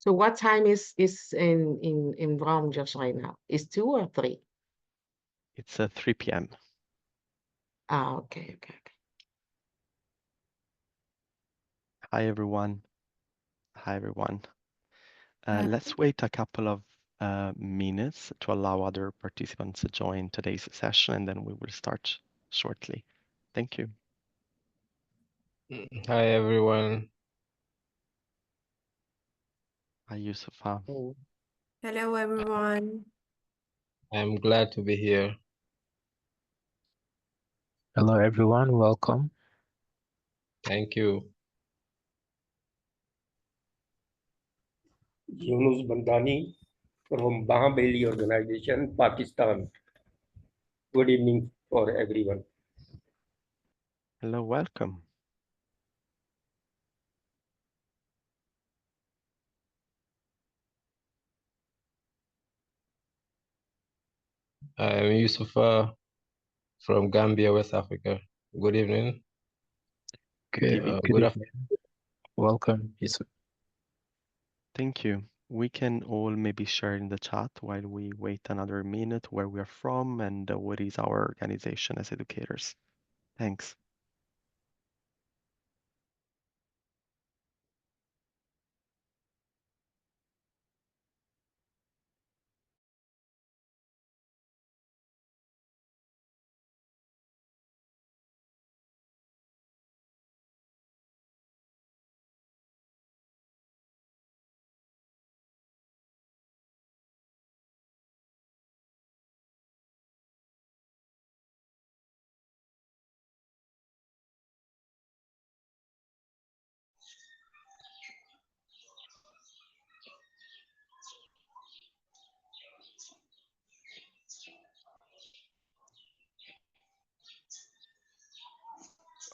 So what time is in Rome just right now? Is 2 or 3? It's 3 p.m. Okay. Hi, everyone. Hi, everyone. Let's wait a couple of minutes to allow other participants to join today's session, and then we will start shortly. Thank you. Hi, everyone. Hi, Yusufa. Hello, everyone. I'm glad to be here. Hello, everyone. Welcome. Thank you. Yunus Bandani from Bahambeli Organization, Pakistan. Good evening for everyone. Hello, welcome. I'm Yusufa from Gambia, West Africa. Good evening. Good evening. Good afternoon. Welcome, Yusuf. Thank you. We can all maybe share in the chat while we wait another minute where we are from and what is our organization as educators. Thanks.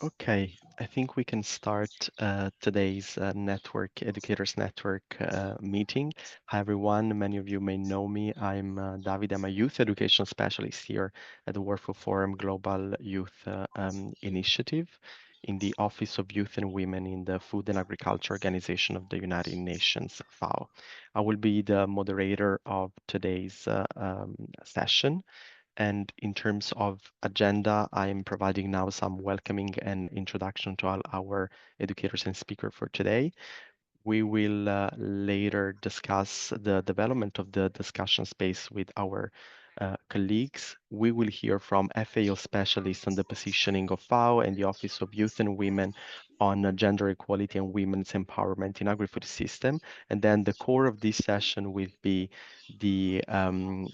Okay, I think we can start today's Educators Network meeting. Hi, everyone. Many of you may know me. I'm David. I'm a youth education specialist here at the World Food Forum Global Youth Initiative in the Office of Youth and Women in the Food and Agriculture Organization of the United Nations, FAO. I will be the moderator of today's session. And in terms of agenda, I'm providing now some welcoming and introduction to all our educators and speakers for today. We will later discuss the development of the discussion space with our colleagues. We will hear from FAO specialists on the positioning of FAO and the Office of Youth and Women on gender equality and women's empowerment in agri-food system. And then the core of this session will be the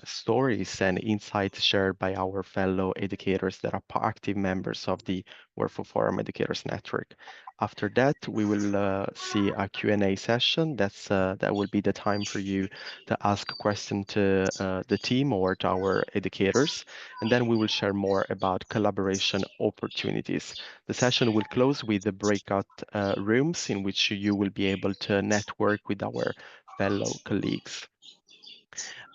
stories and insights shared by our fellow educators that are active members of the World Food Forum Educators Network. After that, we will see a Q&A session. That will be the time for you to ask a question to the team or to our educators. And then we will share more about collaboration opportunities. The session will close with the breakout rooms in which you will be able to network with our fellow colleagues.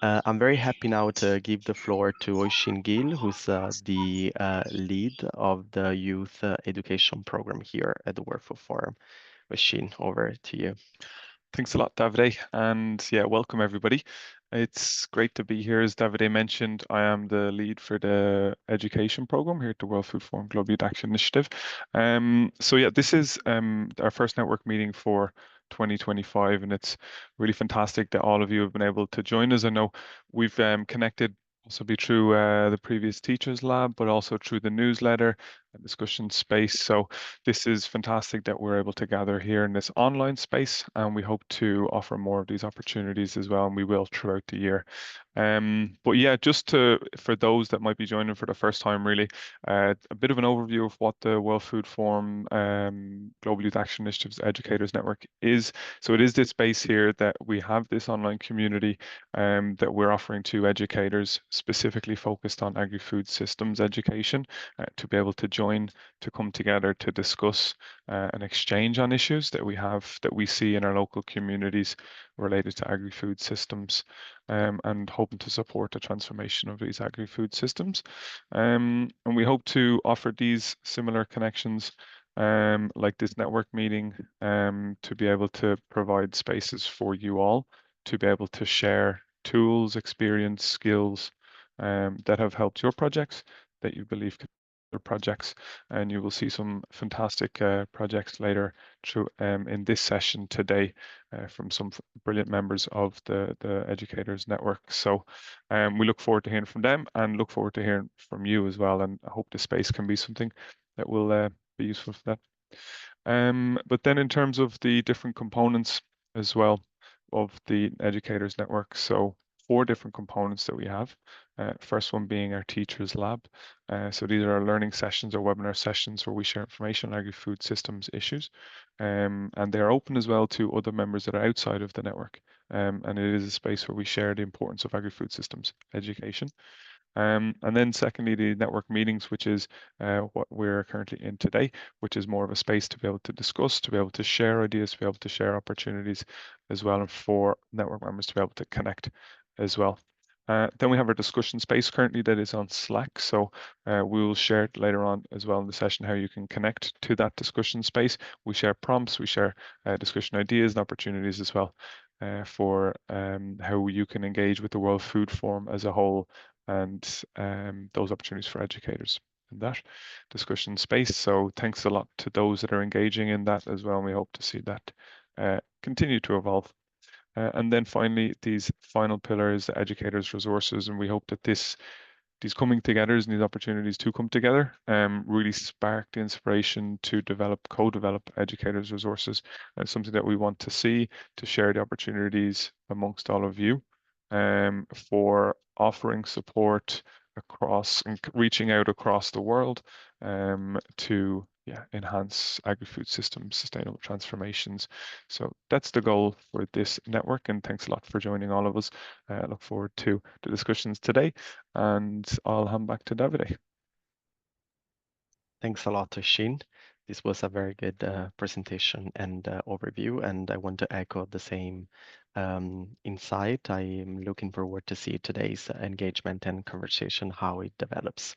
I'm very happy now to give the floor to Oishin Gil, who's the lead of the youth education program here at the World Food Forum. Oishin, over to you. Thanks a lot, Davide, and yeah, welcome everybody. It's great to be here. As Davide mentioned, I am the lead for the education program here at the World Food Forum Global Youth Action Initiative. So yeah, this is our first network meeting for 2025, and it's really fantastic that all of you have been able to join us. I know we've connected also be through the previous Teachers Lab, but also through the newsletter and discussion space. So this is fantastic that we're able to gather here in this online space, and we hope to offer more of these opportunities as well, and we will throughout the year. But yeah, just for those that might be joining for the first time, really, a bit of an overview of what the World Food Forum Global Youth Action Initiatives Educators Network is. So it is this space here that we have this online community that we're offering to educators specifically focused on agri-food systems education to be able to join, to come together to discuss and exchange on issues that we see in our local communities related to agri-food systems, and hoping to support the transformation of these agri-food systems. And we hope to offer these similar connections like this network meeting, to be able to provide spaces for you all to be able to share tools, experience, skills that have helped your projects that you believe could be projects, and you will see some fantastic projects later through in this session today from some brilliant members of the educators network. So we look forward to hearing from them and look forward to hearing from you as well, and I hope this space can be something that will be useful for that. But then in terms of the different components as well of the educators network, so 4 different components that we have. First one being our teachers lab. So these are our learning sessions or webinar sessions where we share information on agri-food systems issues. And they're open as well to other members that are outside of the network. And it is a space where we share the importance of agri-food systems education. And then secondly, the network meetings, which is what we're currently in today, which is more of a space to be able to discuss, to be able to share ideas, to be able to share opportunities as well, and for network members to be able to connect as well. Then we have our discussion space currently that is on Slack. So we will share it later on as well in the session how you can connect to that discussion space. We share prompts, we share discussion ideas and opportunities as well for how you can engage with the World Food Forum as a whole, and those opportunities for educators in that discussion space. So thanks a lot to those that are engaging in that as well. And we hope to see that continue to evolve. And then finally, these final pillars, the educators' resources, and we hope that these coming togethers and these opportunities to come together really spark the inspiration to co-develop educators' resources. And it's something that we want to see, to share the opportunities amongst all of you for offering support across and reaching out across the world to enhance agri-food systems, sustainable transformations. So that's the goal for this network, and thanks a lot for joining all of us. I look forward to the discussions today, and I'll hand back to Davide. Thanks a lot, Sheen. This was a very good presentation and overview, and I want to echo the same insight. I am looking forward to see today's engagement and conversation, how it develops.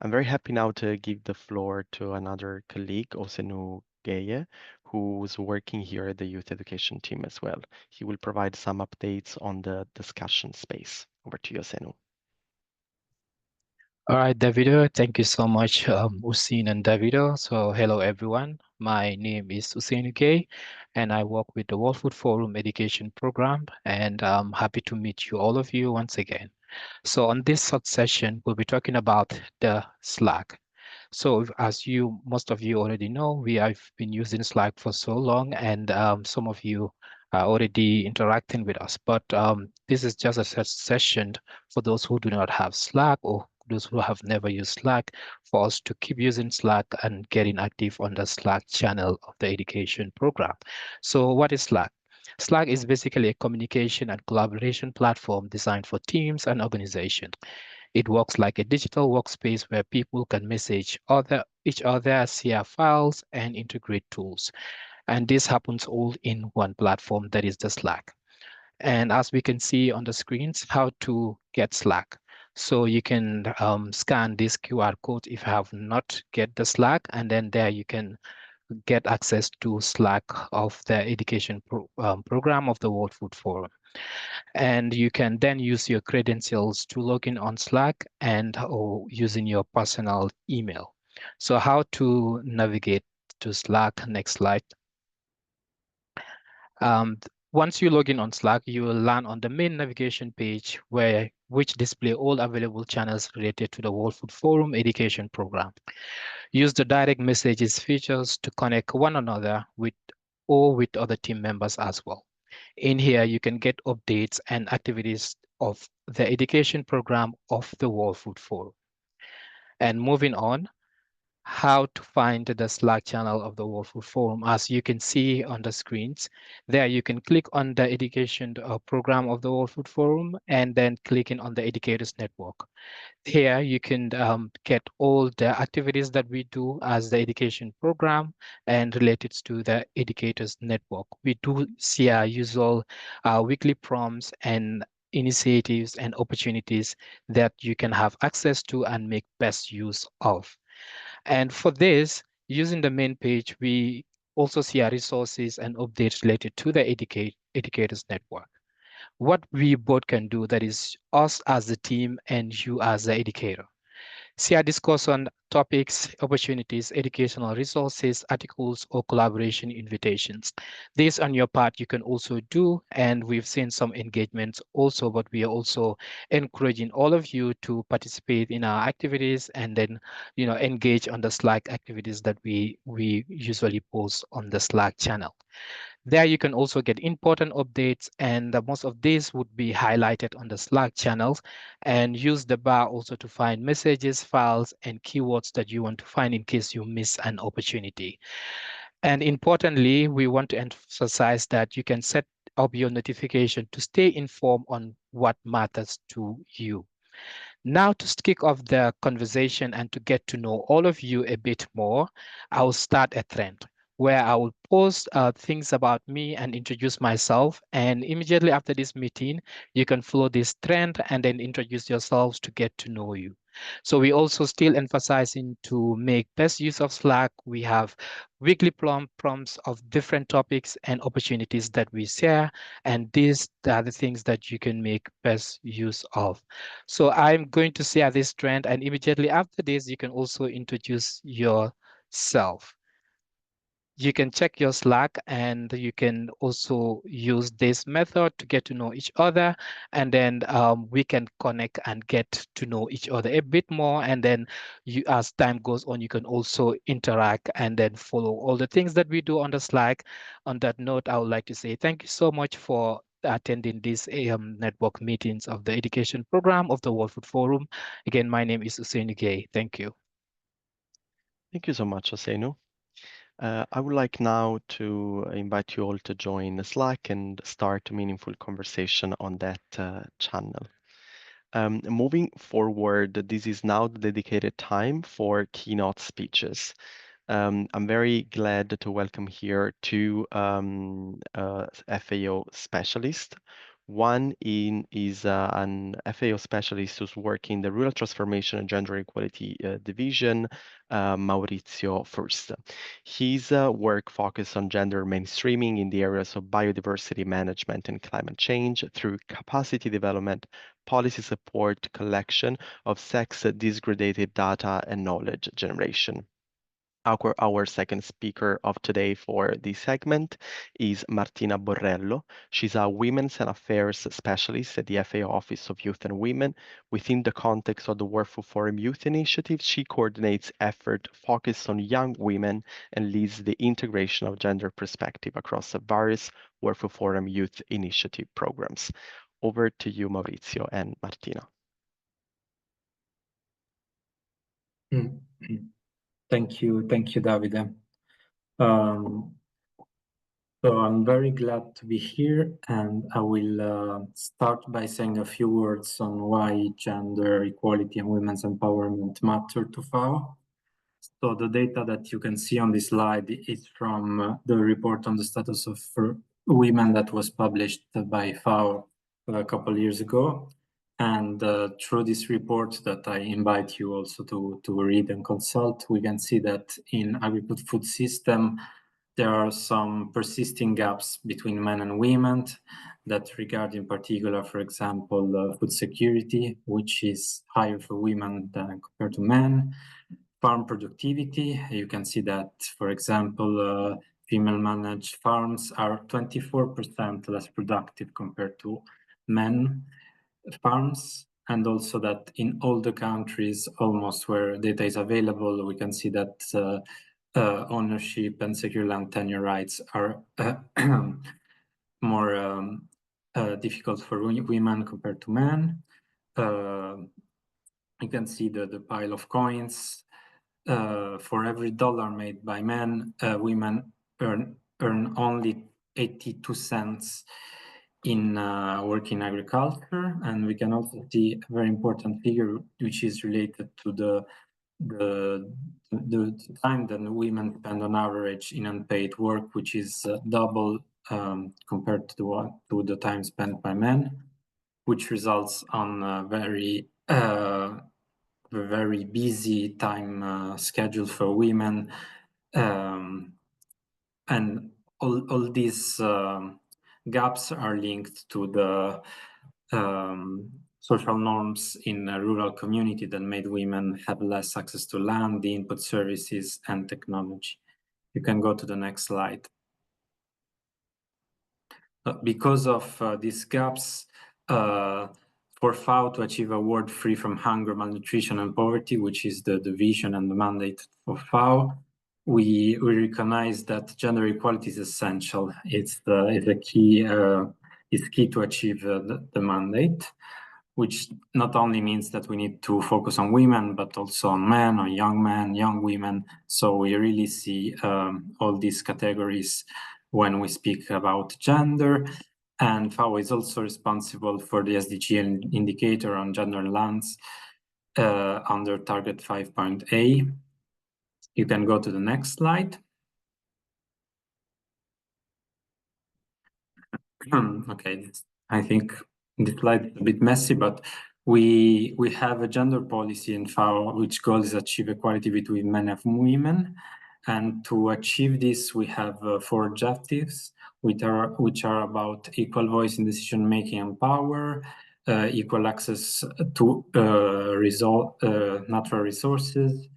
I'm very happy now to give the floor to another colleague, Osenu Geye, who's working here at the youth education team as well. He will provide some updates on the discussion space. Over to you, Osenu. All right, Davido, thank you so much, Usin and Davido. So hello, everyone. My name is Usain Uke, and I work with the World Food Forum Education Program, and I'm happy to meet you, all of you, once again. So on this short session, we'll be talking about the Slack. So as most of you already know, we have been using Slack for so long, and some of you are already interacting with us. But this is just a session for those who do not have Slack or those who have never used Slack, for us to keep using Slack and getting active on the Slack channel of the education program. So what is Slack? Slack is basically a communication and collaboration platform designed for teams and organizations. It works like a digital workspace where people can message each other, share files, and integrate tools. And this happens all in one platform, that is the Slack. And as we can see on the screens, how to get Slack. So you can scan this QR code if you have not get the Slack, and then there you can get access to Slack of the education program of the World Food Forum. And you can then use your credentials to log in on Slack or using your personal email. So how to navigate to Slack? Next slide. Once you log in on Slack, you will land on the main navigation page which display all available channels related to the World Food Forum education program. Use the direct messages features to connect one another with other team members as well. In here, you can get updates and activities of the education program of the World Food Forum. And moving on, how to find the Slack channel of the World Food Forum. As you can see on the screens, there you can click on the education program of the World Food Forum and then clicking on the Educators Network. Here you can get all the activities that we do as the education program and related to the Educators Network. We do see our usual weekly prompts and initiatives and opportunities that you can have access to and make best use of. And for this, using the main page, we also see our resources and updates related to the Educators Network. What we both can do, that is us as the team and you as the educator. See our discussion topics, opportunities, educational resources, articles, or collaboration invitations. This on your part you can also do, and we've seen some engagements also, but we are also encouraging all of you to participate in our activities and then engage on the Slack activities that we usually post on the Slack channel. There you can also get important updates, and most of these would be highlighted on the Slack channels, and use the bar also to find messages, files, and keywords that you want to find in case you miss an opportunity. And importantly, we want to emphasize that you can set up your notification to stay informed on what matters to you. Now, to kick off the conversation and to get to know all of you a bit more, I will start a trend where I will post things about me and introduce myself. And immediately after this meeting, you can follow this trend and then introduce yourselves to get to know you. So we also still emphasizing to make best use of Slack. We have weekly prompts of different topics and opportunities that we share. And these are the things that you can make best use of. So I'm going to share this trend, and immediately after this, you can also introduce yourself. You can check your Slack, and you can also use this method to get to know each other, and then we can connect and get to know each other a bit more. And then as time goes on, you can also interact and then follow all the things that we do on the Slack. On that note, I would like to say thank you so much for attending these network meetings of the education program of the World Food Forum. Again, my name is Usain Gay. Thank you. Thank you so much, Osenu. I would like now to invite you all to join Slack and start a meaningful conversation on that channel. Moving forward, this is now the dedicated time for keynote speeches. I'm very glad to welcome here two FAO specialists. One is an FAO specialist who's working in the Rural Transformation and Gender Equality Division, Maurizio First. His work focused on gender mainstreaming in the areas of biodiversity management and climate change through capacity development, policy support, collection of sex-disaggregated data, and knowledge generation. Our second speaker of today for this segment is Martina Borrello. She's a Women's and Affairs Specialist at the FAO Office of Youth and Women. Within the context of the World Food Forum Youth Initiative, she coordinates effort focused on young women and leads the integration of gender perspective across the various World Food Forum Youth Initiative programs. Over to you, Maurizio and Martina. Thank you, Davide. So I'm very glad to be here, and I will start by saying a few words on why gender equality and women's empowerment matter to FAO. So the data that you can see on this slide is from the report on the status of women that was published by FAO a couple of years ago. And through this report that I invite you also to read and consult, we can see that in Agrifood food system, there are some persisting gaps between men and women that regard in particular, for example, food security, which is higher for women than compared to men. Farm productivity, you can see that, for example, female managed farms are 24% less productive compared to men farms, and also that in all the countries almost where data is available, we can see that ownership and secure land tenure rights are more difficult for women compared to men. You can see the pile of coins. For every dollar made by men, women earn only 82 cents in working agriculture. And we can also see a very important figure which is related to the time that women spend on average in unpaid work, which is double compared to the time spent by men, which results on a very busy time schedule for women, And all these gaps are linked to the social norms in a rural community that made women have less access to land, the input services, and technology. You can go to the next slide. Because of these gaps, for FAO to achieve a world free from hunger, malnutrition, and poverty, which is the vision and the mandate for FAO, we recognize that gender equality is essential. It's key to achieve the mandate, which not only means that we need to focus on women, but also on men, young women. So we really see all these categories when we speak about gender. And FAO is also responsible for the SDG indicator on gender and lands under target 5.A. You can go to the next slide. Okay, I think this slide is a bit messy, but we have a gender policy in FAO which goal is achieve equality between men and women. And to achieve this, we have 4 objectives, which are about equal voice in decision making and power, equal access to natural resources,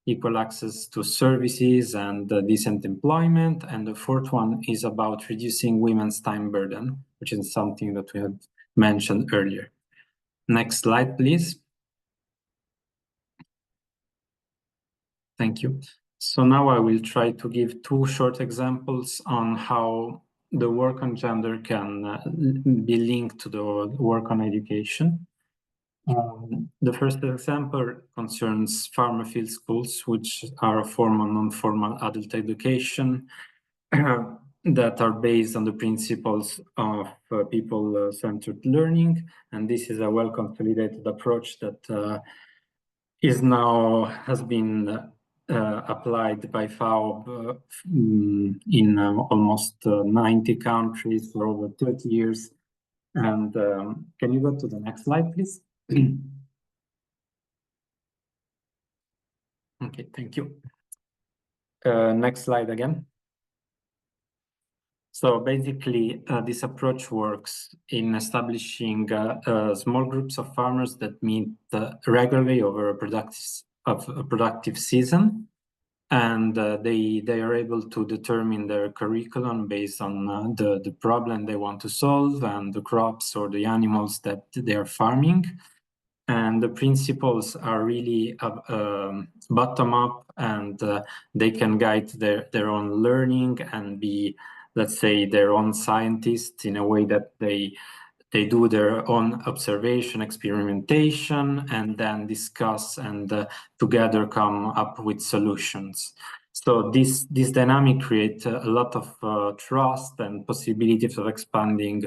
equal access to services and decent employment. And the 4th one is about reducing women's time burden, which is something that we have mentioned earlier. Next slide, please. Thank you. So now I will try to give 2 short examples on how the work on gender can be linked to the work on education. The first example concerns farmer field schools, which are a formal, non-formal adult education that are based on the principles of people-centered learning. And this is a well-consolidated approach that has been applied by FAO in almost 90 countries for over 30 years. And can you go to the next slide, please? Okay, thank you. Next slide again. So basically, this approach works in establishing small groups of farmers that meet regularly over a productive season, and they are able to determine their curriculum based on the problem they want to solve and the crops or the animals that they are farming. And the principles are really bottom up, and they can guide their own learning and be, let's say, their own scientists in a way that they do their own observation, experimentation, and then discuss and together come up with solutions. So this dynamic creates a lot of trust and possibilities of expanding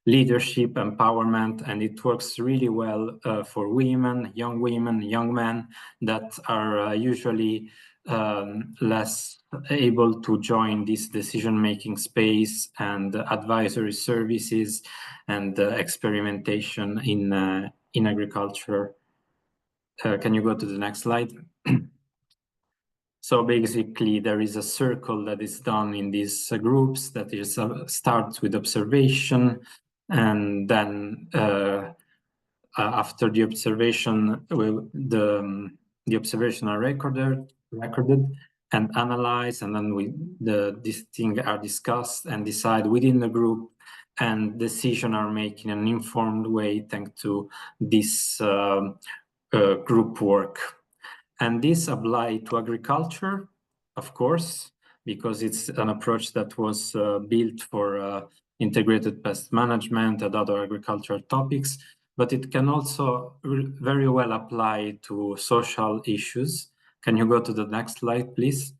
leadership, empowerment, and it works really well for women, young men that are usually less able to join this decision-making space and advisory services and experimentation in agriculture. Can you go to the next slide? So basically, there is a circle that is done in these groups that is starts with observation, and then after the observation, the observation are recorded and analyzed, and then these things are discussed and decided within the group, and decisions are made in an informed way thanks to this group work. And this applies to agriculture, of course, because it's an approach that was built for integrated pest management and other agricultural topics, but it can also very well apply to social issues. Can you go to the next slide, please?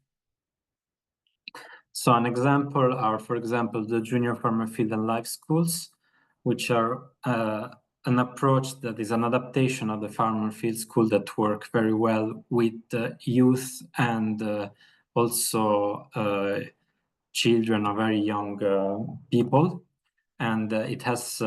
So an example are, for example, the junior farmer field and life schools, which are an approach that is an adaptation of the farmer field school that work very well with youth and also children or very young people. And it has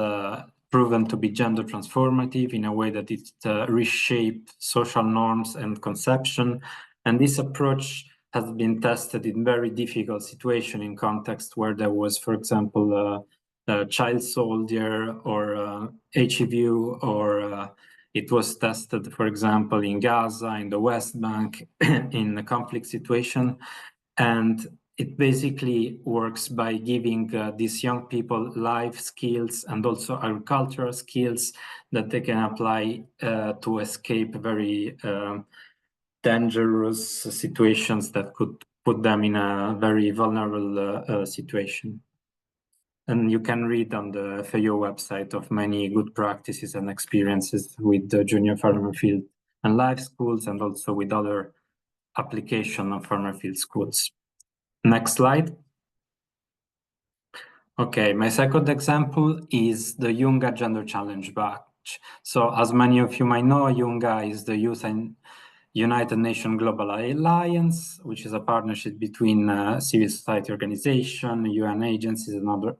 proven to be gender transformative in a way that it reshaped social norms and conception. And this approach has been tested in very difficult situation in context where there was, for example, a child soldier or HIV, or it was tested, for example, in Gaza, in the West Bank, in a conflict situation. And it basically works by giving these young people life skills and also agricultural skills that they can apply to escape very dangerous situations that could put them in a very vulnerable situation. And you can read on the FAO website of many good practices and experiences with the junior farmer field and life schools, and also with other application of farmer field schools. Next slide. Okay, my second example is the Younga Gender Challenge Batch. So as many of you might know, Younga is the Youth and United Nations Global Alliance, which is a partnership between civil society organizations, UN agencies, and other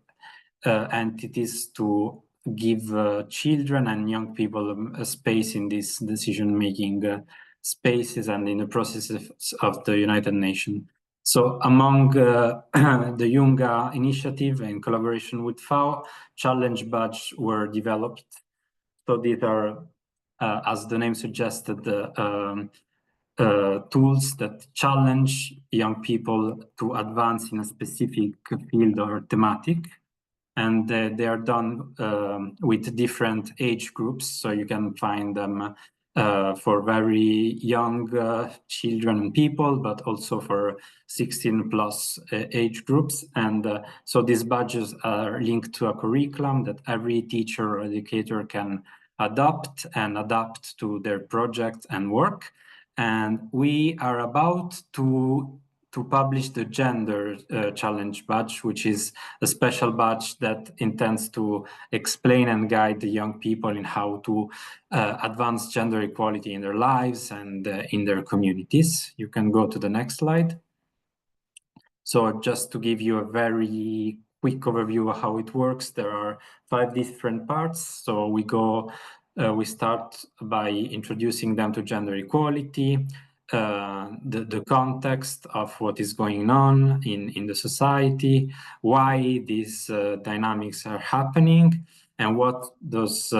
entities to give children and young people a space in these decision-making spaces and in the processes of the United Nations. So among the Younga initiative, in collaboration with FAO, challenge badges were developed. So these are, as the name suggested, tools that challenge young people to advance in a specific field or thematic. And they are done with different age groups. So you can find them for very young children and people, but also for 16 plus age groups. And so these badges are linked to a curriculum that every teacher or educator can adopt and adapt to their project and work. And we are about to publish the Gender Challenge Badge, which is a special badge that intends to explain and guide the young people in how to advance gender equality in their lives and in their communities. You can go to the next slide. So just to give you a very quick overview of how it works, there are 5 different parts. So we start by introducing them to gender equality, the context of what is going on in the society, why these dynamics are happening, and what those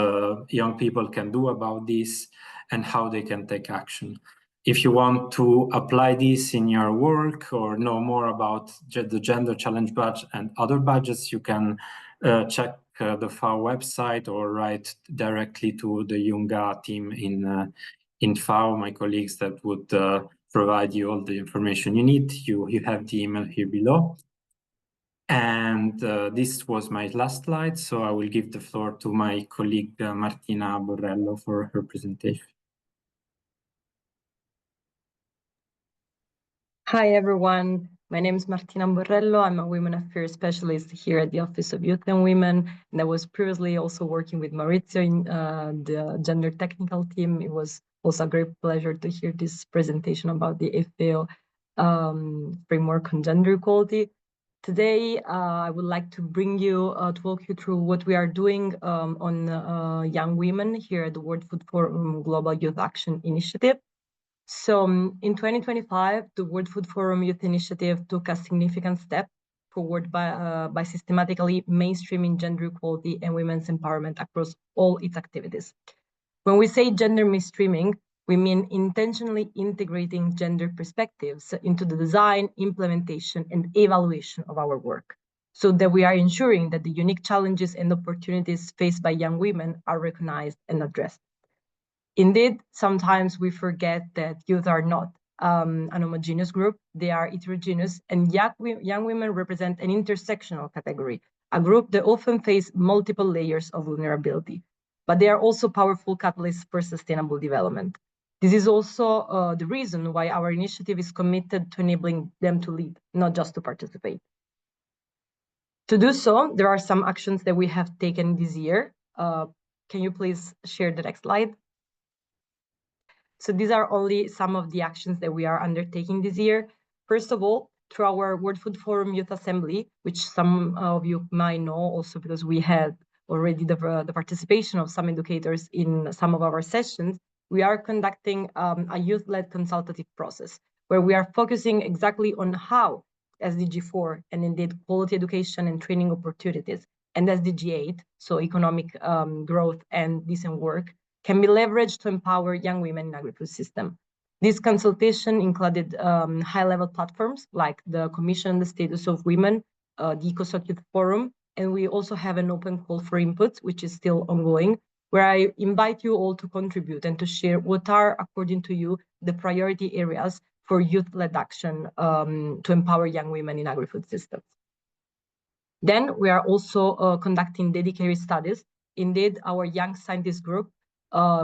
young people can do about this, and how they can take action. If you want to apply this in your work or know more about the Gender Challenge Badge and other badges, you can check the FAO website or write directly to the Younga team in FAO, my colleagues that would provide you all the information you need. You have the email here below. And this was my last slide, so I will give the floor to my colleague Martina Borrello for her presentation. Hi, everyone. My name is Martina Borrello. I'm a Women Affairs Specialist here at the Office of Youth and Women. And I was previously also working with Maurizio in the gender technical team. It was also a great pleasure to hear this presentation about the FAO framework on gender equality. Today, I would like to bring you to walk you through what we are doing on young women here at the World Food Forum Global Youth Action Initiative. So in 2025, the World Food Forum Youth Initiative took a significant step forward by systematically mainstreaming gender equality and women's empowerment across all its activities. When we say gender mainstreaming, we mean intentionally integrating gender perspectives into the design, implementation, and evaluation of our work, so that we are ensuring that the unique challenges and opportunities faced by young women are recognized and addressed. Indeed, sometimes we forget that youth are not an homogeneous group, they are heterogeneous, and young women represent an intersectional category, a group that often face multiple layers of vulnerability, but they are also powerful catalysts for sustainable development. This is also the reason why our initiative is committed to enabling them to lead, not just to participate. To do so, there are some actions that we have taken this year. Can you please share the next slide? So these are only some of the actions that we are undertaking this year. First of all, through our World Food Forum Youth Assembly, which some of you might know also because we had already the participation of some educators in some of our sessions, we are conducting a youth-led consultative process, where we are focusing exactly on how SDG 4 and indeed quality education and training opportunities and SDG 8, so economic growth and decent work, can be leveraged to empower young women in agri-food system. This consultation included high-level platforms like the Commission on the Status of Women, the EcoSoc Youth Forum, and we also have an open call for input, which is still ongoing, where I invite you all to contribute and to share what are, according to you, the priority areas for youth-led action to empower young women in agri-food systems. Then we are also conducting dedicated studies. Indeed, our young scientist group,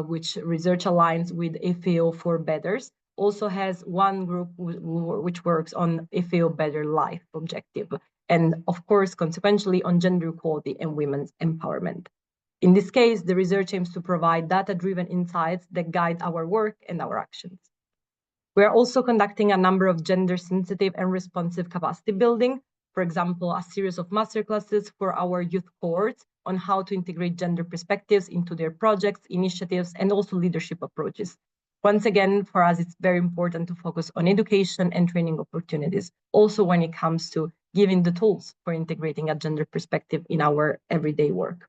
which research aligns with FAO for Betters, also has one group which works on FAO Better Life objective, and of course, consequentially on gender equality and women's empowerment. In this case, the research aims to provide data-driven insights that guide our work and our actions. We are also conducting a number of gender-sensitive and responsive capacity building. For example, a series of masterclasses for our youth cohorts on how to integrate gender perspectives into their projects, initiatives, and also leadership approaches. Once again, for us, it's very important to focus on education and training opportunities, also when it comes to giving the tools for integrating a gender perspective in our everyday work.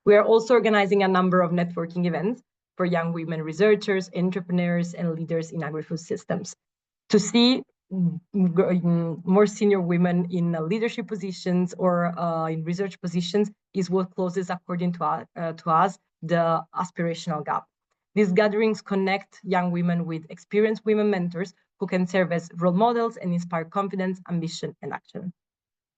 We are also organizing a number of networking events for young women researchers, entrepreneurs, and leaders in agri-food systems. To see more senior women in leadership positions or in research positions is what closes, according to us, the aspirational gap. These gatherings connect young women with experienced women mentors who can serve as role models and inspire confidence, ambition, and action.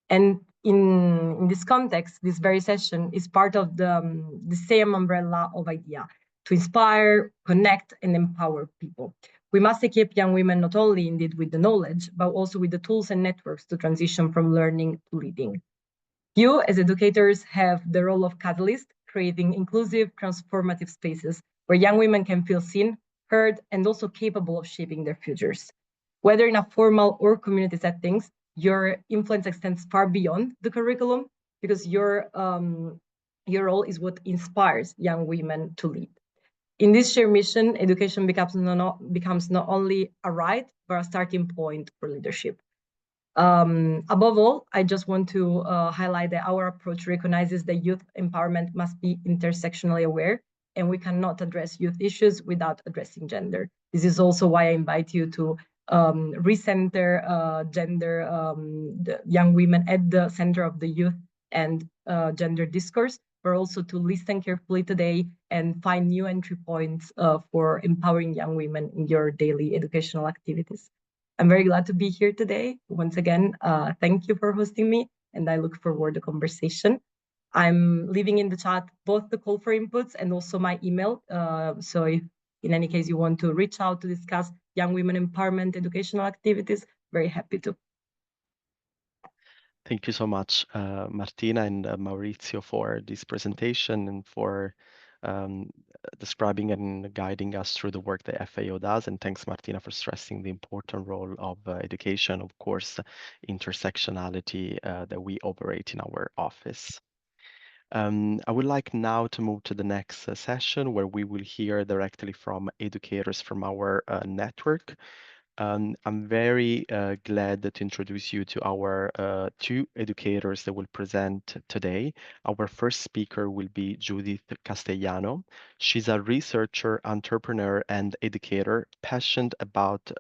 And in this context, this very session is part of the same umbrella of idea to inspire, connect, and empower people. We must equip young women not only indeed with the knowledge, but also with the tools and networks to transition from learning to leading. You, as educators, have the role of catalyst, creating inclusive, transformative spaces where young women can feel seen, heard, and also capable of shaping their futures. Whether in a formal or community settings, your influence extends far beyond the curriculum because your role is what inspires young women to lead. In this shared mission, education becomes not only a right, but a starting point for leadership. Above all, I just want to highlight that our approach recognizes that youth empowerment must be intersectionally aware, and we cannot address youth issues without addressing gender. This is also why I invite you to recenter gender, the young women at the center of the youth and gender discourse, but also to listen carefully today and find new entry points for empowering young women in your daily educational activities. I'm very glad to be here today. Once again, thank you for hosting me, and I look forward to the conversation. I'm leaving in the chat both the call for inputs and also my email. So if in any case you want to reach out to discuss young women empowerment educational activities, very happy to. Thank you so much, Martina and Maurizio, for this presentation and for describing and guiding us through the work that FAO does. And thanks, Martina, for stressing the important role of education, of course, intersectionality that we operate in our office. I would like now to move to the next session where we will hear directly from educators from our network. I'm very glad to introduce you to our two educators that will present today. Our first speaker will be Judith Castellano. She's a researcher, entrepreneur, and educator passionate about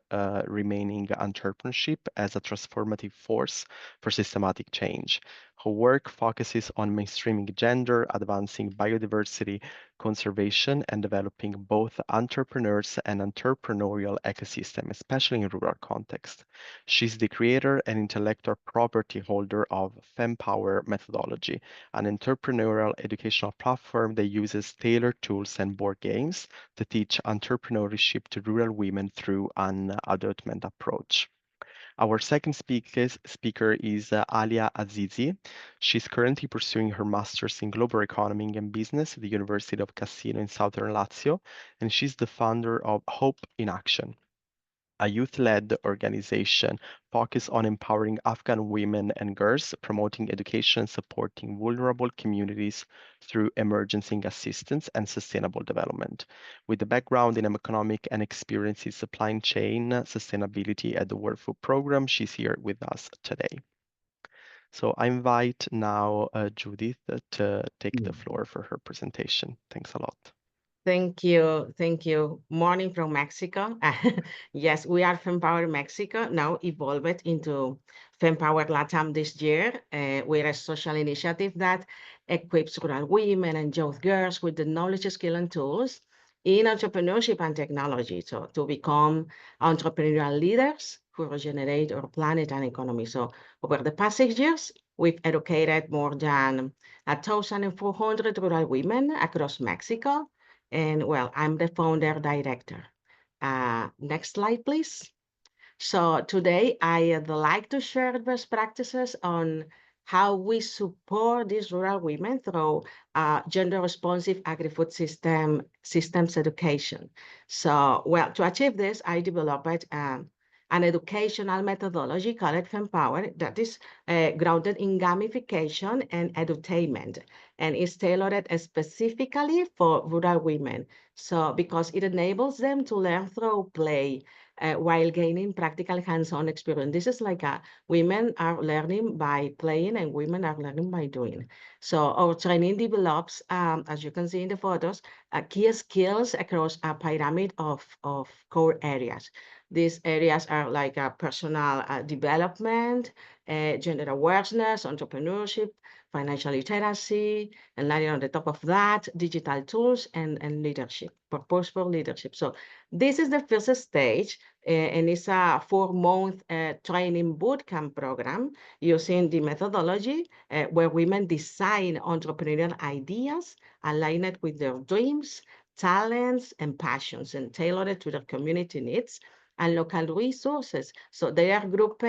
remaining entrepreneurship as a transformative force for systematic change. Her work focuses on mainstreaming gender, advancing biodiversity conservation, and developing both entrepreneurs and entrepreneurial ecosystem, especially in rural context. She's the creator and intellectual property holder of FemPower methodology, an entrepreneurial educational platform that uses tailored tools and board games to teach entrepreneurship to rural women through an adultment approach. Our second speaker is Alia Azizi. She's currently pursuing her master's in global economy and business at the University of Cassino in southern Lazio, and she's the founder of Hope in Action. a youth-led organization focused on empowering Afghan women and girls, promoting education and supporting vulnerable communities through emergency assistance and sustainable development. With a background in economic and experience in supply chain sustainability at the World Food Programme, she's here with us today. So I invite now Judith to take the floor for her presentation. Thanks a lot. Thank you. Thank you. Morning from Mexico. Yes, we are FemPower Mexico, now evolved into FemPower Latam this year. We're a social initiative that equips rural women and youth girls with the knowledge, skill, and tools in entrepreneurship and technology, so to become entrepreneurial leaders who regenerate our planet and economy. So over the past 6 years, we've educated more than 1,400 rural women across Mexico. And well, I'm the founder director. Next slide, please. So today I'd like to share best practices on how we support these rural women through gender-responsive agri-food systems education. So, well, to achieve this, I developed an educational methodology called FemPower that is grounded in gamification and edutainment, and is tailored specifically for rural women. So, because it enables them to learn through play, while gaining practical hands-on experience. This is like women are learning by playing and women are learning by doing. So our training develops, as you can see in the photos, key skills across a pyramid of core areas. These areas are like personal development, gender awareness, entrepreneurship, financial literacy, and later on the top of that, digital tools and leadership, purposeful leadership. So this is the first stage, and it's a 4-month training bootcamp program using the methodology where women design entrepreneurial ideas aligned with their dreams, talents, and passions, and tailored to their community needs and local resources. So they are grouped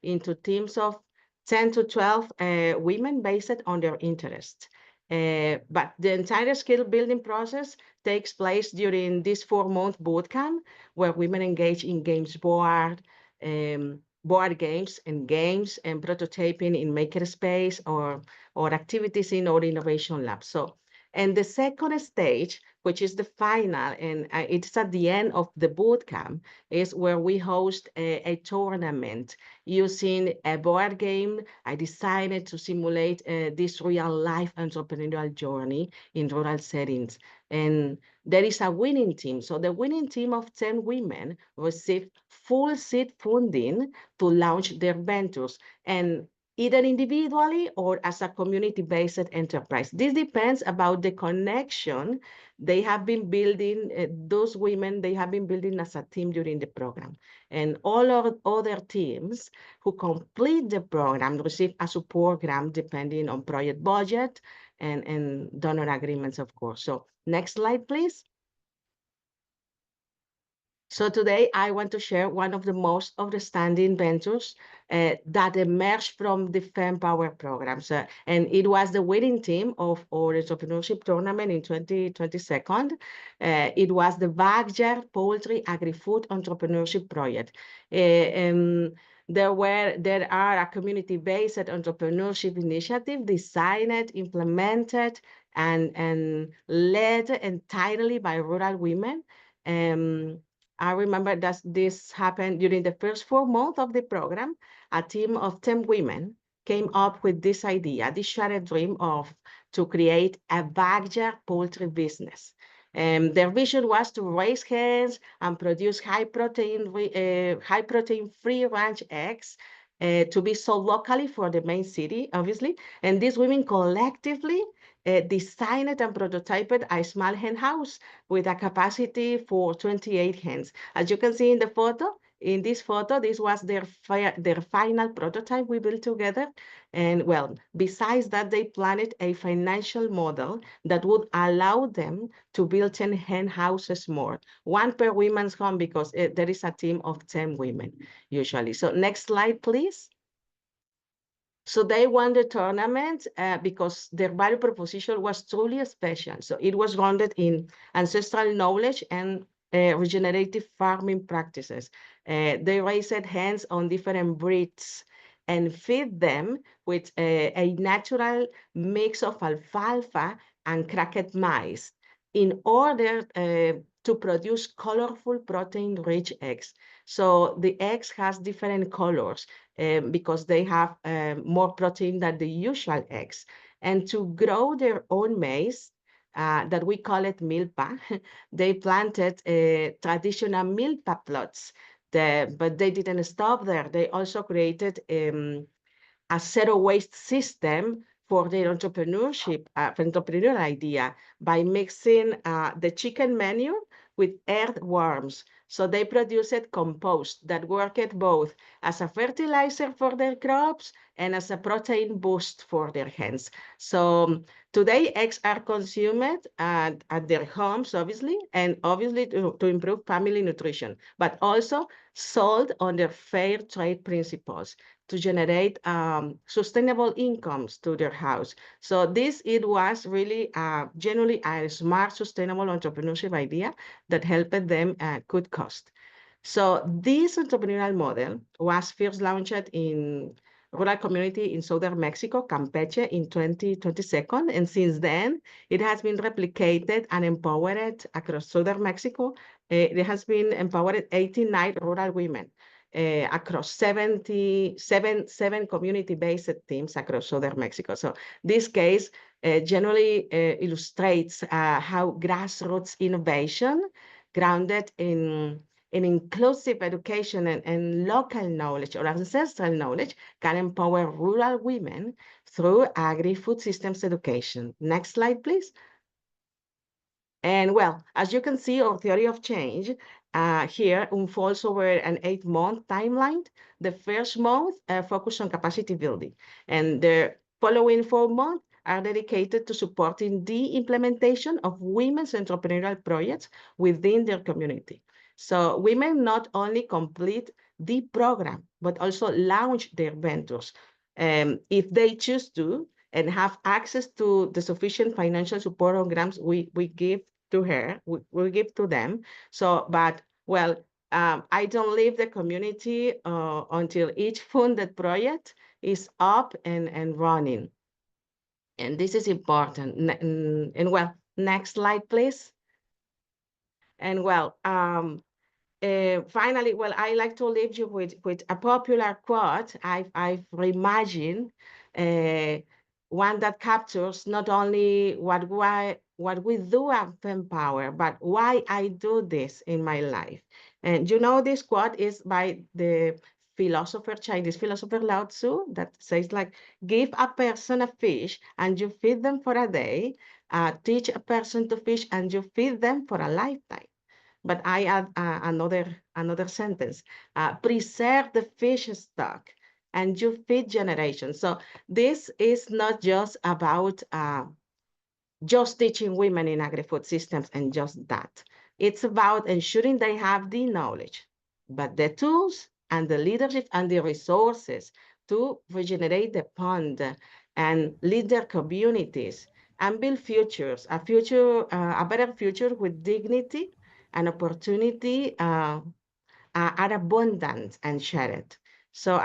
into teams of 10 to 12 women based on their interests. But the entire skill building process takes place during this 4-month bootcamp, where women engage in board games and prototyping in makerspace or activities in our innovation lab. So, and the second stage, which is the final, and it's at the end of the bootcamp, is where we host a tournament using a board game. I decided to simulate this real-life entrepreneurial journey in rural settings. And there is a winning team. So the winning team of 10 women received full seed funding to launch their ventures, and either individually or as a community-based enterprise. This depends about the connection they have been building, those women, they have been building as a team during the program. And all of other teams who complete the program receive a support grant depending on project budget and donor agreements, of course. So next slide, please. So today I want to share one of the most outstanding ventures that emerged from the FemPower programs. And it was the winning team of our entrepreneurship tournament in 2022. It was the Backyard Poultry Agri-Food Entrepreneurship Project. There are a community-based entrepreneurship initiative designed, implemented, and led entirely by rural women. I remember that this happened during the first 4 months of the program. A team of 10 women came up with this idea, this shared dream to create a backyard poultry business. Their vision was to raise hens and produce high protein free ranch eggs to be sold locally for the main city, obviously. And these women collectively designed and prototyped a small hen house with a capacity for 28 hens. As you can see in the photo, this was their final prototype we built together. And well, besides that, they planned a financial model that would allow them to build 10 hen houses more, 1 per women's home, because there is a team of 10 women usually. So next slide, please. So they won the tournament because their value proposition was truly special. So it was grounded in ancestral knowledge and regenerative farming practices. They raised hens on different breeds and feed them with a natural mix of alfalfa and cracked maize in order to produce colorful protein-rich eggs. So the eggs has different colors because they have more protein than the usual eggs. And to grow their own maize, that we call it milpa, they planted traditional milpa plots. But they didn't stop there. They also created a zero waste system for their entrepreneurial idea by mixing the chicken manure with earthworms. So they produced compost that worked both as a fertilizer for their crops and as a protein boost for their hens. So today eggs are consumed at their homes, obviously, and obviously to improve family nutrition, but also sold under fair trade principles to generate sustainable incomes to their house. So it was really generally a smart, sustainable entrepreneurship idea that helped them cut cost. So this entrepreneurial model was first launched in rural community in southern Mexico, Campeche, in 2022. And since then, it has been replicated and empowered across southern Mexico. It has been empowered 89 rural women across 77 community-based teams across southern Mexico. So this case generally illustrates how grassroots innovation grounded in inclusive education and local knowledge or ancestral knowledge can empower rural women through agri-food systems education. Next slide, please. And well, as you can see, our theory of change here unfolds over an 8-month timeline. The first month focused on capacity building, and the following 4 months are dedicated to supporting the implementation of women's entrepreneurial projects within their community. So women not only complete the program, but also launch their ventures if they choose to, and have access to the sufficient financial support programs we give to her, we give to them. So, but well, I don't leave the community until each funded project is up and running. And this is important. And well, next slide, please. And well, finally, well, I like to leave you with a popular quote I've reimagined, one that captures not only what we do at FemPower, but why I do this in my life. And you know, this quote is by the Chinese philosopher Lao Tzu, that says like, give a person a fish and you feed them for a day, teach a person to fish and you feed them for a lifetime. But I add another sentence, preserve the fish stock and you feed generations. So this is not just about just teaching women in agri-food systems and just that. It's about ensuring they have the knowledge, but the tools and the leadership and the resources to regenerate the pond and lead their communities and build futures, a better future with dignity and opportunity are abundant and shared. So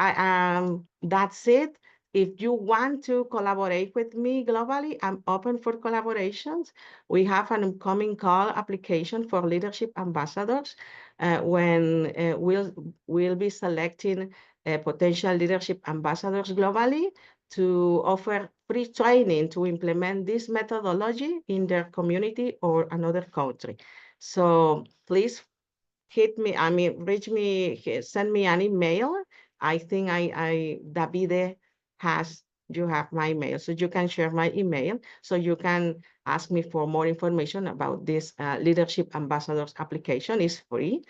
that's it. If you want to collaborate with me globally, I'm open for collaborations. We have an upcoming call application for leadership ambassadors when we'll be selecting potential leadership ambassadors globally to offer free training to implement this methodology in their community or another country. So please reach me, send me an email. I think Davide you have my email, so you can share my email, so you can ask me for more information about this leadership ambassadors application. Is free.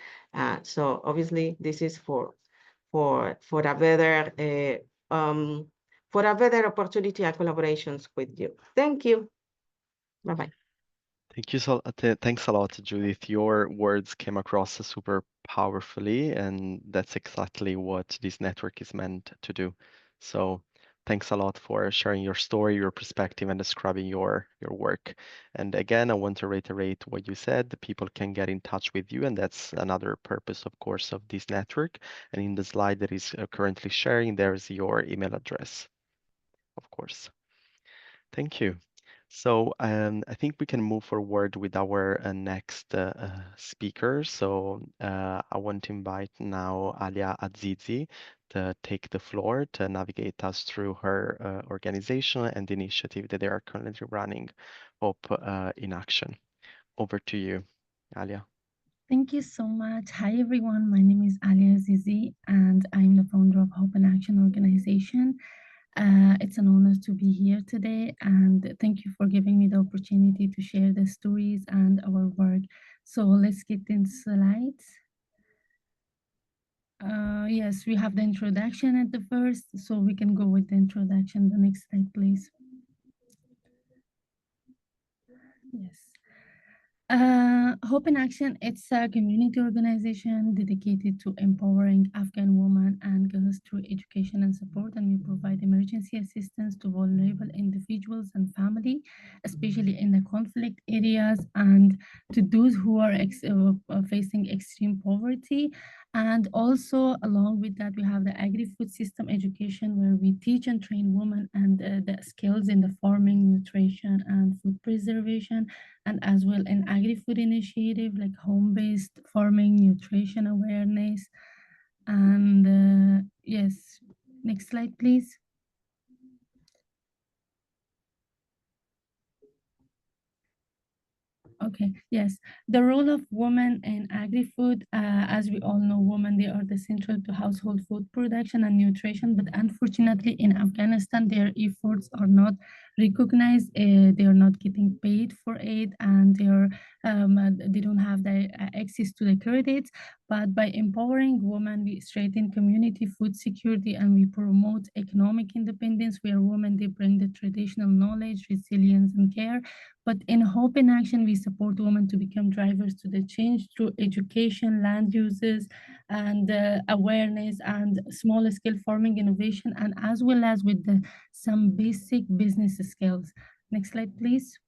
So obviously this is for a better opportunity and collaborations with you. Thank you. Bye-bye. Thank you thanks a lot, Judith. Your words came across super powerfully, and that's exactly what this network is meant to do. So thanks a lot for sharing your story, your perspective, and describing your work. And again, I want to reiterate what you said. The people can get in touch with you, and that's another purpose, of course, of this network. And in the slide that is currently sharing, there's your email address, of course. Thank you. So I think we can move forward with our next speaker. So I want to invite now Alia Azizi to take the floor to navigate us through her organization and the initiative that they are currently running, Hope in Action. Over to you, Alia. Thank you so much. Hi, everyone. My name is Alia Azizi, and I'm the founder of Hope in Action organization. It's an honor to be here today, and thank you for giving me the opportunity to share the stories and our work. So let's get into slides. Yes, we have the introduction at the first, so we can go with the introduction. The next slide, please. Yes. Hope in Action, it's a community organization dedicated to empowering Afghan women and girls through education and support, and we provide emergency assistance to vulnerable individuals and family, especially in the conflict areas, and to those who are facing extreme poverty. And also, along with that, we have the Agrifood system education, where we teach and train women and the skills in the farming, nutrition, and food preservation, and as well an Agri-Food initiative like home-based farming, nutrition awareness. And yes, next slide, please. Okay, yes. The role of women in agri-food, as we all know, women, they are the central to household food production and nutrition, but unfortunately in Afghanistan, their efforts are not recognized. They are not getting paid for it, and they don't have the access to the credits. But by empowering women, we strengthen community food security, and we promote economic independence, where women, they bring the traditional knowledge, resilience, and care. But in Hope in Action, we support women to become drivers to the change through education, land uses, and awareness, and small scale farming innovation, and as well as with some basic business skills. Next slide, please.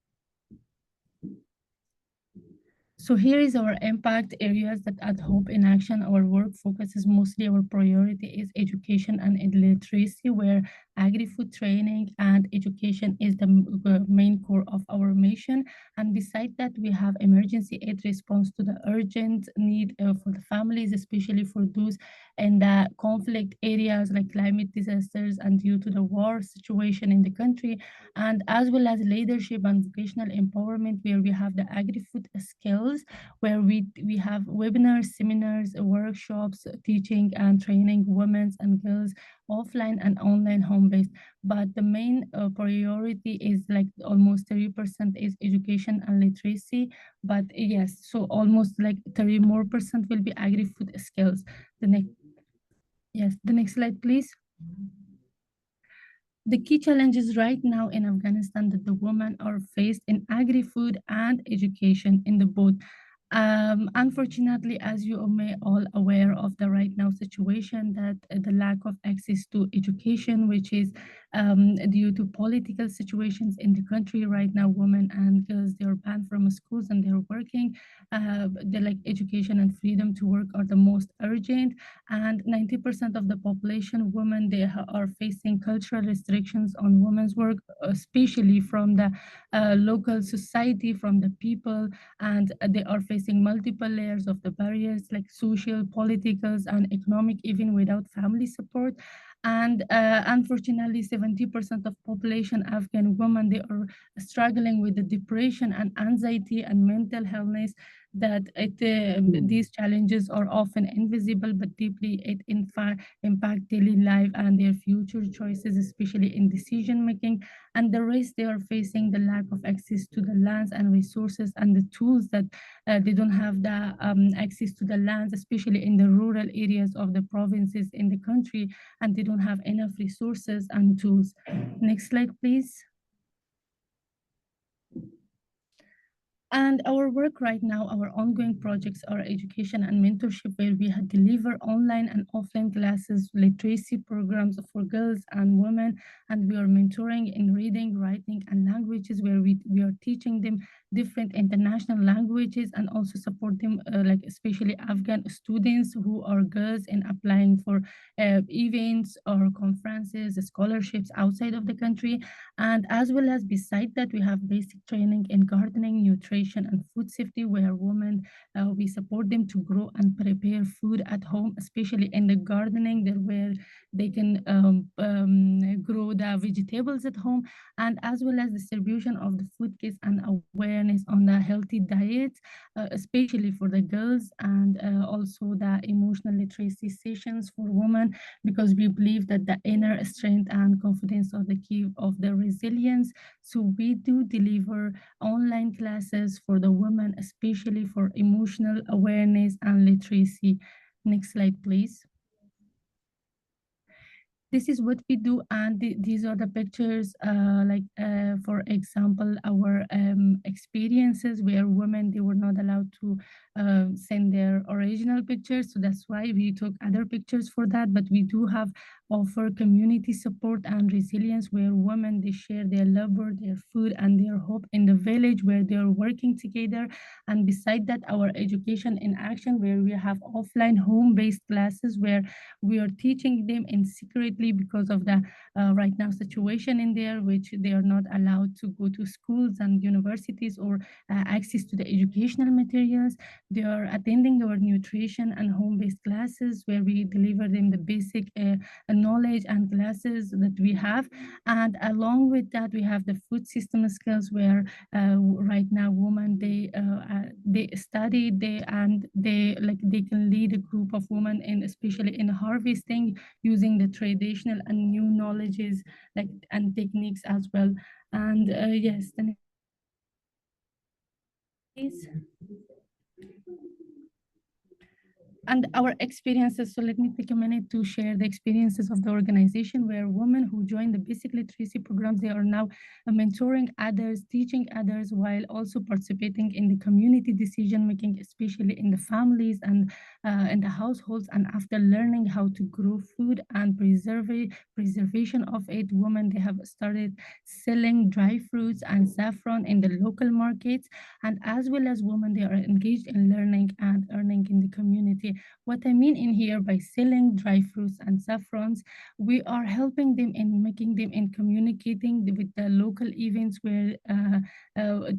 So here is our impact areas that at Hope in Action, our work focuses mostly, our priority is education and literacy, where agri-food training and education is the main core of our mission. And beside that, we have emergency aid response to the urgent need for the families, especially for those in the conflict areas like climate disasters and due to the war situation in the country, and as well as leadership and vocational empowerment, where we have the agri-food skills, where we have webinars, seminars, workshops, teaching and training women and girls offline and online home-based. But the main priority is like almost 30% is education and literacy. But yes, so almost like 30% more will be agri-food skills. The next slide, please. The key challenges right now in Afghanistan that the women are faced in agri-food and education in the both. Unfortunately, as you may all aware of the right now situation, that the lack of access to education, which is due to political situations in the country right now, women and girls, they are banned from schools and they're working. The like education and freedom to work are the most urgent, and 90% of the population, women, they are facing cultural restrictions on women's work, especially from the local society, from the people, and they are facing multiple layers of the barriers like social, political, and economic, even without family support. And unfortunately, 70% of population Afghan women, they are struggling with the depression and anxiety and mental illness, that these challenges are often invisible, but deeply it impact daily life and their future choices, especially in decision making. And the rest, they are facing the lack of access to the lands and resources and the tools, that they don't have the access to the lands, especially in the rural areas of the provinces in the country, and they don't have enough resources and tools. Next slide, please. And our work right now, our ongoing projects are education and mentorship, where we deliver online and offline classes, literacy programs for girls and women, and we are mentoring in reading, writing, and languages, where we are teaching them different international languages and also support them, like especially Afghan students who are girls in applying for events or conferences, scholarships outside of the country. And as well as beside that, we have basic training in gardening, nutrition, and food safety, where women, we support them to grow and prepare food at home, especially in the gardening, there where they can grow the vegetables at home, and as well as distribution of the food kits and awareness on the healthy diet, especially for the girls, and also the emotional literacy sessions for women, because we believe that the inner strength and confidence are the key of the resilience. So we do deliver online classes for the women, especially for emotional awareness and literacy. Next slide, please. This is what we do, and these are the pictures, for example, our experiences where women, they were not allowed to send their original pictures, so that's why we took other pictures for that. But we do have offer community support and resilience, where women, they share their labor, their food, and their hope in the village where they are working together. And beside that, our education in action, where we have offline home-based classes, where we are teaching them in secretly, because of the right now situation in there, which they are not allowed to go to schools and universities or access to the educational materials. They are attending our nutrition and home-based classes, where we deliver them the basic knowledge and classes that we have. And along with that, we have the food system skills, where right now women, they study, they can lead a group of women in, especially in harvesting, using the traditional and new knowledges, like, and techniques as well. And yes, the next please. And our experiences. So let me take a minute to share the experiences of the organization, where women who join the basic literacy programs, they are now mentoring others, teaching others, while also participating in the community decision making, especially in the families and in the households. And after learning how to grow food and preservation of it, women, they have started selling dry fruits and saffron in the local markets. And as well as women, they are engaged in learning and earning in the community. What I mean in here, by selling dry fruits and saffrons, we are helping them in making them in communicating with the local events, where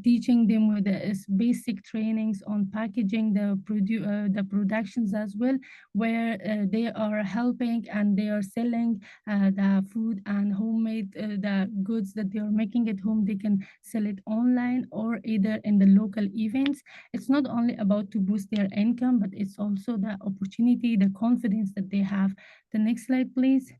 teaching them with the basic trainings on packaging the productions as well, where they are helping and they are selling the food and homemade the goods that they are making at home. They can sell it online or either in the local events. It's not only about to boost their income, but it's also the opportunity, the confidence that they have. The next slide, please.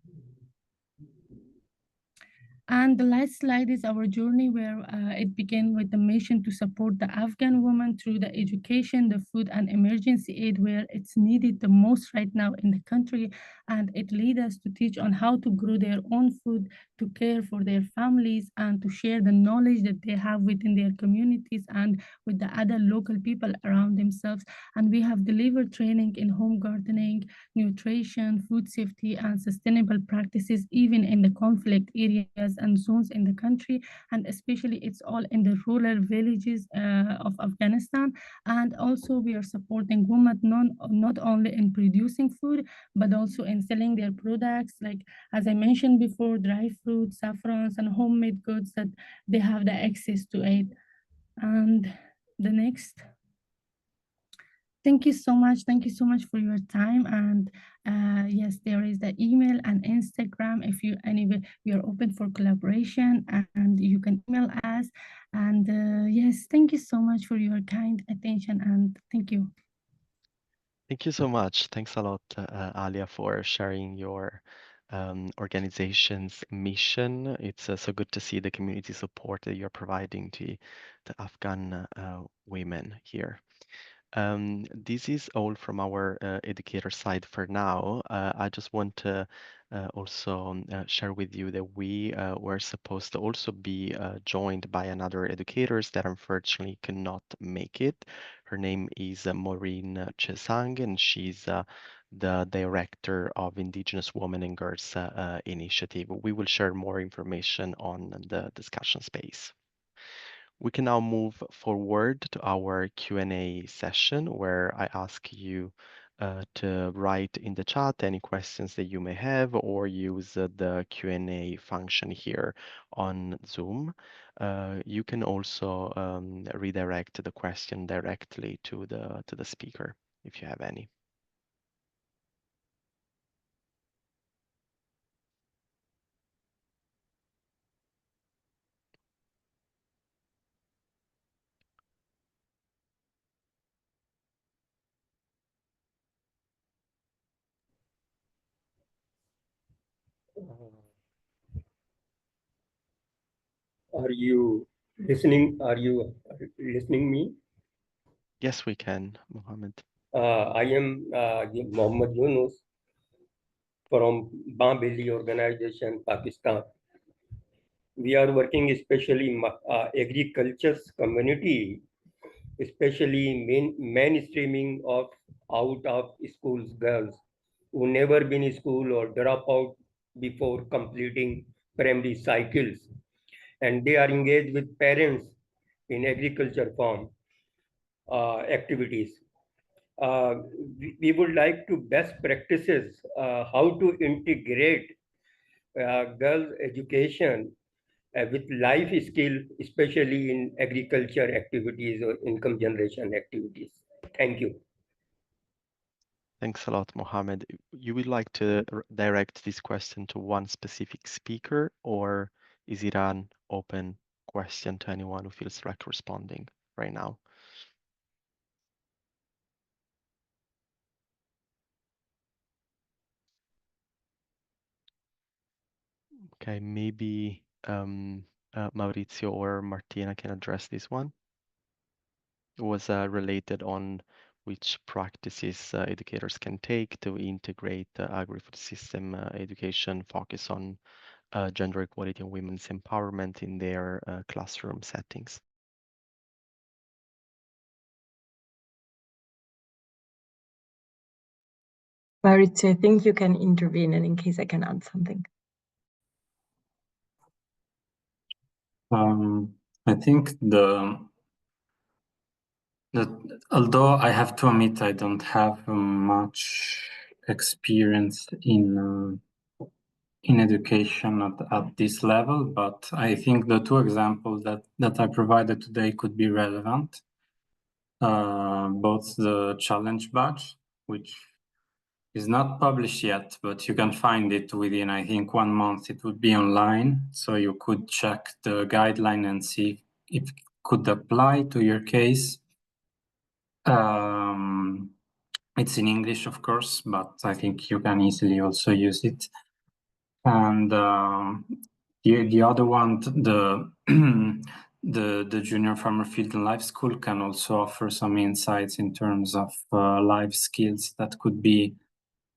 And the last slide is our journey, where it began with the mission to support the Afghan women through the education, the food, and emergency aid, where it's needed the most right now in the country. And it leads us to teach on how to grow their own food, to care for their families, and to share the knowledge that they have within their communities and with the other local people around themselves. And we have delivered training in home gardening, nutrition, food safety, and sustainable practices, even in the conflict areas and zones in the country. And especially, it's all in the rural villages of Afghanistan. And also, we are supporting women not only in producing food, but also in selling their products, like, as I mentioned before, dry fruits, saffrons, and homemade goods that they have the access to it. And the next. Thank you so much. Thank you so much for your time. And yes, there is the email and Instagram. If you anyway, we are open for collaboration, and you can email us. And yes, thank you so much for your kind attention, and thank you. Thank you so much. Thanks a lot, Alia, for sharing your organization's mission. It's so good to see the community support that you're providing to the Afghan women here. This is all from our educator side for now. I just want to also share with you that we were supposed to also be joined by another educators that unfortunately cannot make it. Her name is Maureen Chesang, and she's the director of Indigenous Women and Girls Initiative. We will share more information on the discussion space. We can now move forward to our Q&A session where I ask you to write in the chat any questions that you may have or use the Q&A function here on Zoom. You can also redirect the question directly to the speaker if you have any. Are you listening? Are you listening me? Yes, we can, Mohammed. I am Mohammed Yunus from Bambeli organization, Pakistan. We are working especially in agriculture community, especially mainstreaming of out of schools girls who never been in school or drop out before completing primary cycles. And they are engaged with parents in agriculture farm activities. We would like to best practices how to integrate girls' education with life skill, especially in agriculture activities or income generation activities. Thank you. Thanks a lot, Mohammed. You would like to direct this question to one specific speaker, or is it an open question to anyone who feels like responding right now? Okay, maybe Maurizio or Martina can address this one. It was related on which practices educators can take to integrate the agri-food system education, focus on gender equality and women's empowerment in their classroom settings. Maurizio, I think you can intervene, and in case I can add something. I think although I have to admit I don't have much experience in education at this level, but I think the two examples that I provided today could be relevant. Both the challenge badge, which is not published yet, but you can find it within, I think, 1 month. It would be online, so you could check the guideline and see if it could apply to your case. It's in English, of course, but I think you can easily also use it. And the other one, the Junior Farmer Field and Life School can also offer some insights in terms of life skills that could be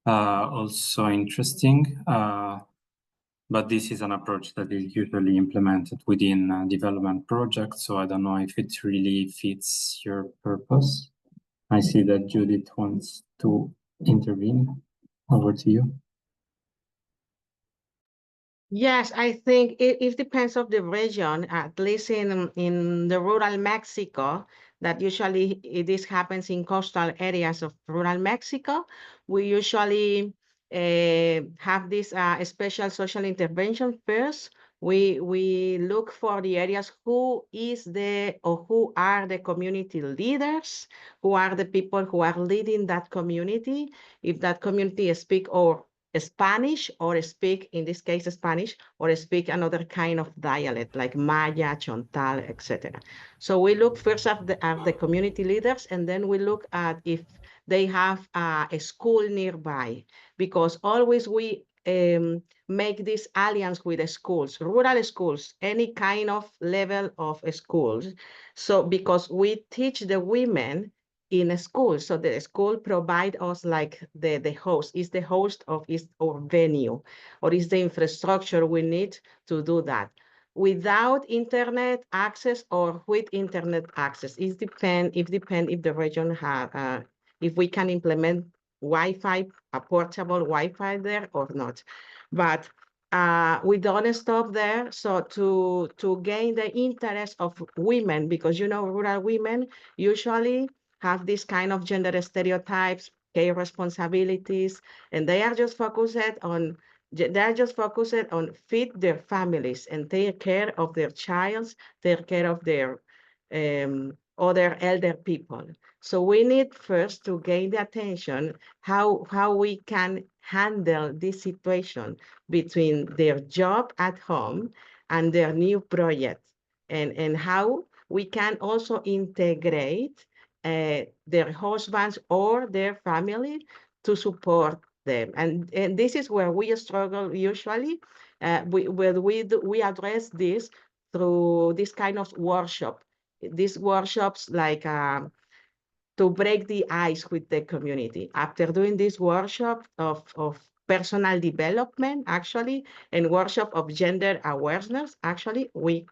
also interesting. But this is an approach that is usually implemented within development projects, so I don't know if it really fits your purpose. I see that Judith wants to intervene. Over to you. Yes, I think it depends of the region. At least in the rural Mexico, that usually this happens in coastal areas of rural Mexico. We usually have this special social intervention first. We look for the areas who are the community leaders, who are the people who are leading that community. If that community speak or Spanish or speak, in this case, Spanish, or speak another kind of dialect like Maya, Chontal, etc. So we look first at the community leaders, and then we look at if they have a school nearby, because always we make this alliance with the schools, rural schools, any kind of level of schools. So because we teach the women in a school. So the school provide us like the host, is the host of is our venue, or is the infrastructure we need to do that. Without internet access or with internet access, it depend if the region have if we can implement Wi-Fi, a portable Wi-Fi there or not. But we don't stop there. So to gain the interest of women, because rural women usually have this kind of gender stereotypes, care responsibilities, and they are just focused on feed their families and take care of their childs, take care of their other elder people. So we need first to gain the attention how we can handle this situation between their job at home and their new project, and how we can also integrate their husbands or their family to support them. And this is where we struggle usually. We address this through this kind of workshop. These workshops like to break the ice with the community. After doing this workshop of personal development, actually, and workshop of gender awareness, actually, we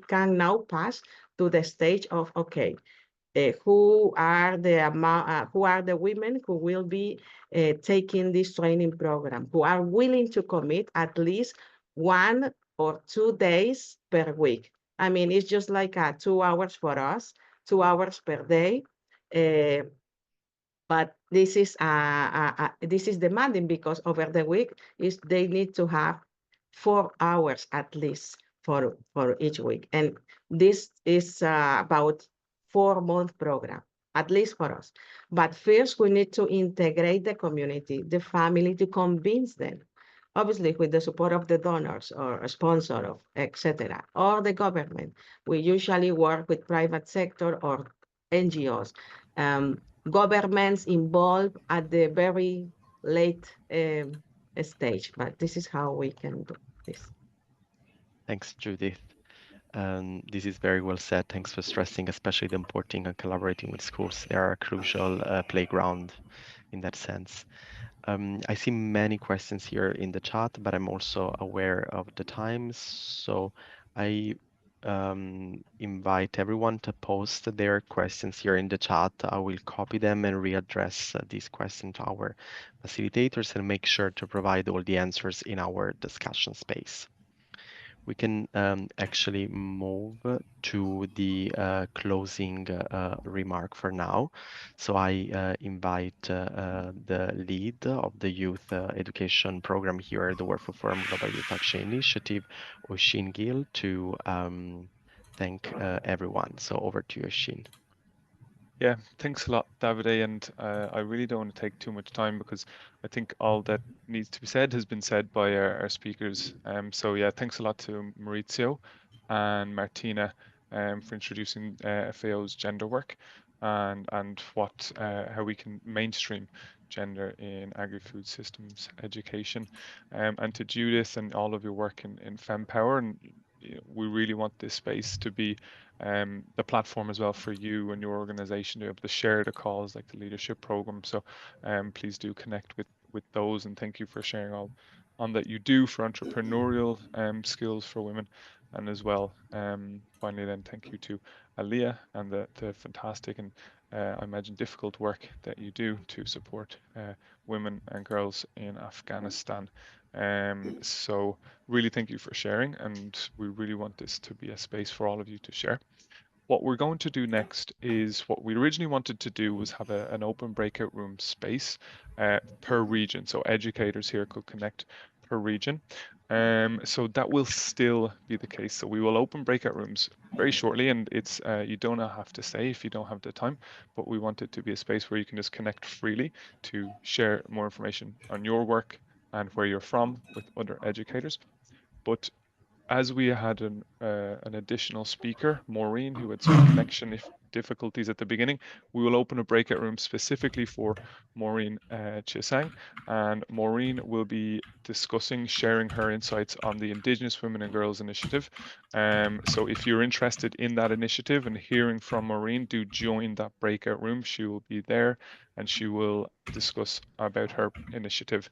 can now pass to the stage of, okay, who are the women who will be taking this training program, who are willing to commit at least 1 or 2 days per week. I mean, it's just like 2 hours for us, 2 hours per day. But this is demanding, because over the week they need to have 4 hours at least for each week, and this is about 4-month program, at least for us. But first we need to integrate the community, the family, to convince them, obviously with the support of the donors or a sponsor of etc., or the government. We usually work with private sector or NGOs. Governments involved at the very late stage, but this is how we can do this. Thanks, Judith. This is very well said. Thanks for stressing, especially the importance of collaborating with schools. They are a crucial playground in that sense. I see many questions here in the chat, but I'm also aware of the times. So I invite everyone to post their questions here in the chat. I will copy them and readdress these questions to our facilitators and make sure to provide all the answers in our discussion space. We can actually move to the closing remark for now. So I invite the lead of the youth education program here at the World Food Forum Global Youth Action Initiative, Oshin Gill, to thank everyone. So over to you, Oshin. Yeah, thanks a lot, Davide. And I really don't want to take too much time, because I think all that needs to be said has been said by our speakers. So yeah, thanks a lot to Maurizio and Martina for introducing FAO's gender work and how we can mainstream gender in agri-food systems education, and to Judith and all of your work in FemPower. And we really want this space to be the platform as well for you and your organization to be able to share the cause, like the leadership program. So please do connect with those, and thank you for sharing all on that you do for entrepreneurial skills for women. And as well, finally then, thank you to Aliyah and the fantastic and I imagine difficult work that you do to support women and girls in Afghanistan. So really thank you for sharing, and we really want this to be a space for all of you to share. What we're going to do next is what we originally wanted to do was have an open breakout room space per region. So educators here could connect per region. So that will still be the case. So we will open breakout rooms very shortly, and it's you don't have to stay if you don't have the time, but we want it to be a space where you can just connect freely to share more information on your work and where you're from with other educators. But as we had an additional speaker, Maureen, who had some connection difficulties at the beginning, we will open a breakout room specifically for Maureen Chisang, and Maureen will be discussing, sharing her insights on the Indigenous Women and Girls Initiative. So if you're interested in that initiative and hearing from Maureen, do join that breakout room. She will be there and she will discuss about her initiative.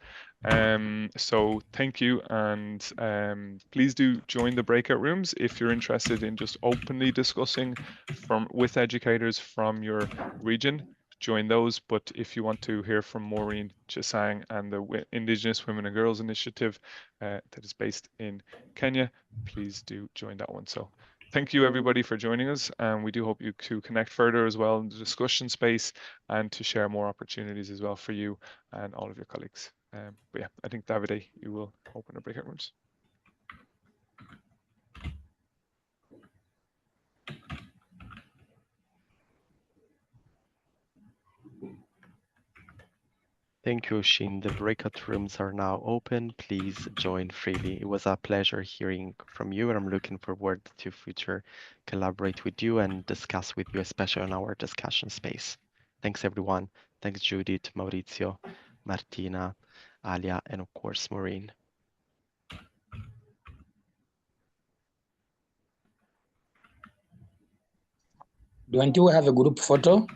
So thank you, and please do join the breakout rooms if you're interested in just openly discussing with educators from your region. Join those, but if you want to hear from Maureen Chisang and the Indigenous Women and Girls Initiative that is based in Kenya, please do join that one. So thank you everybody for joining us, and we do hope you to connect further as well in the discussion space and to share more opportunities as well for you and all of your colleagues. But yeah, I think Davide, you will open the breakout rooms. Thank you, Oshin. The breakout rooms are now open. Please join freely. It was a pleasure hearing from you, and I'm looking forward to future collaborate with you and discuss with you, especially on our discussion space. Thanks, everyone. Thanks, Judith, Maurizio, Martina, Alia, and of course, Maureen. Don't you have a group photo?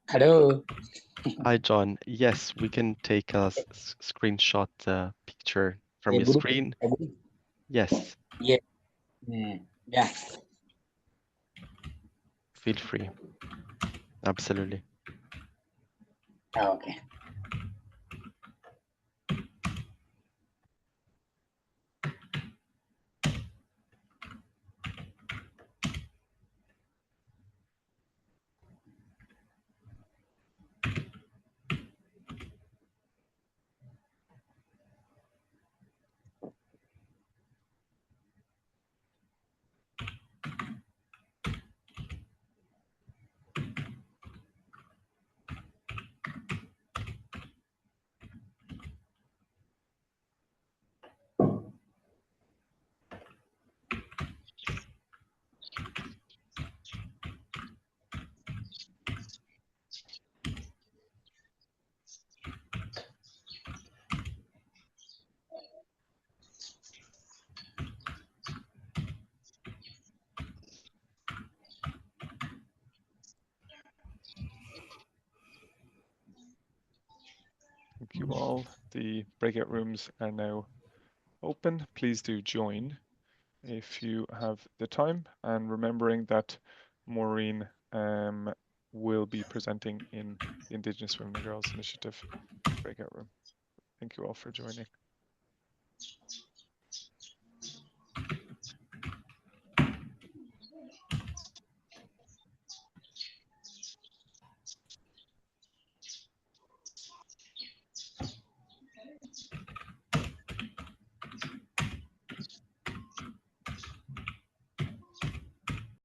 Hello. Hi, John. Yes, we can take a screenshot picture from A your group. screen. A group. Yes, Yeah. Yeah. feel free. Absolutely. Okay. Thank you all. The breakout rooms are now open. Please do join if you have the time, and remembering that Maureen will be presenting in the Indigenous Women and Girls Initiative breakout room. Thank you all for joining.